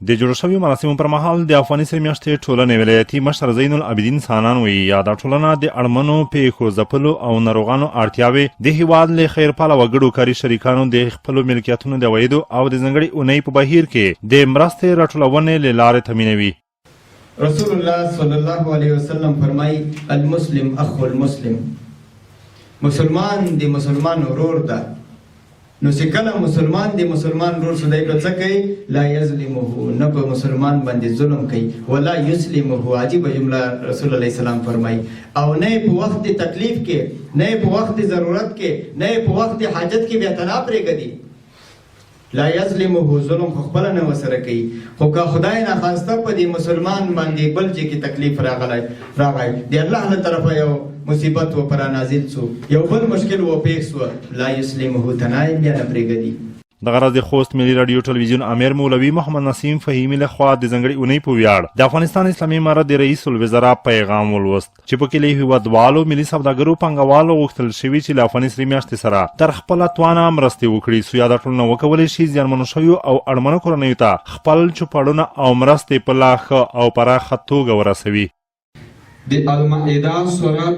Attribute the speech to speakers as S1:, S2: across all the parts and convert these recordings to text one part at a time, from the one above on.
S1: د جوړ شویو مراسمو پر مهال د افغانستان میاشتې ټولنې ولایتي مشر زین العابدین سانان وایي دا ټولنه د اړمنو پیښو ځپلو او ناروغانو اړتیاوې د هیواد له خیرپاله وګړو کاري شریکانو د خپلو ملکیتونو د عوایدو او د ځانګړې اونۍ په بهیر کې د مرستې راټولونې له لارې تامینوي.
S2: رسول الله صلی الله علیه وسلم فرمایي المسلم اخو المسلم، مسلمان د مسلمان ورور ده. نو چې کله مسلمان د مسلمان ورور سودای په څه کوي لا یظلمه، نه په مسلمان باندې ظلم کوي، ولا یسلمه. عجیبه جمله رسول الله سلام فرمایي. او نه په وخت تکلیف کې، نه په وخت ضرورت کې، نه په وخت حاجت کې بیا تنا پرېږدي. لا یظلمه، ظلم خو خپله نه ورسره کوي. خو که خدای ناخواسته په دې مسلمان باندې بل ځای کې تکلیف راغی د الله له طرفه یو مصیبت و پر نازل سو، یو بل مشکل و پیښ سو، لا یسلمه تنای بیا نه پرېږدي.
S1: دغه راز د خوست ملي راډیو ټلویزیون امیر مولوي محمد نسیم فهیمي لخوا د ځانګړې اونۍ په ویاړ د افغانستان اسلامي امارت د رئیس الوزرا پیغام ولوست چې پکې له هیوادوالو ملي سوداګرو پانګوالو غوښتل شوي چې له افغانستان میاشتې سره تر خپله توانه مرستې وکړي څو دا ټولنه وکولی شي زیانمنو شویو او اړمنو کورنیو ته خپل چوپړونه او مرستې په لا ښه او پراخه توګه ورسوي.
S3: د المائده سورت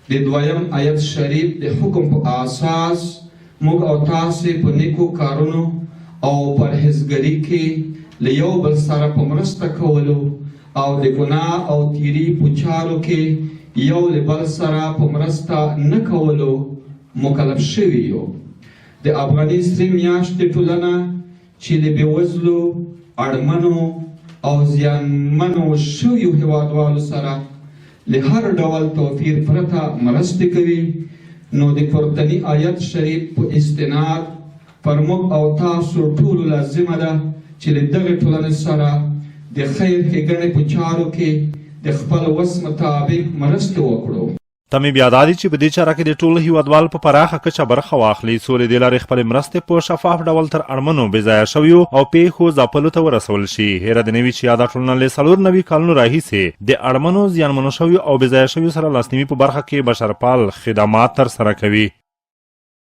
S3: د 2 آیت شریف د حکم په اساس موږ او تاسې په نیکو کارونو او پرهیزګري کې له یو بل سره په مرسته کولو او د ګناه او تیري په چارو کې یو له بل سره په مرسته نه کولو مکلف شوي یو. د افغانستان میاشتې ټولنه چې له بېوزلو اړمنو او زیانمنو شویو هیوادوالو سره له هر ډول توفیر پرته مرستې کوي، نو د پورتني آیت شریف په استناد پر موږ او تاسو ټولو لازمه ده چې له دغې ټولنې سره د خیر ښېګڼې په چارو کې د خپل وس مطابق مرستې وکړو.
S1: تمې بیا دا دي چې په دې چاره کې د ټولو هیوادوال په پراخه کچه برخه واخلي څو له دې لارې خپلې مرستې په شفاف ډول تر اړمنو بېځایه شویو او پیښو ځپلو ته ورسول شي. هیره د نوي چې دا ټولنه له 94 کلونو راهیسې د اړمنو زیانمنو شویو او بېځایه شویو سره لاسنیوي په برخه کې بشرپال خدمات ترسره کوي.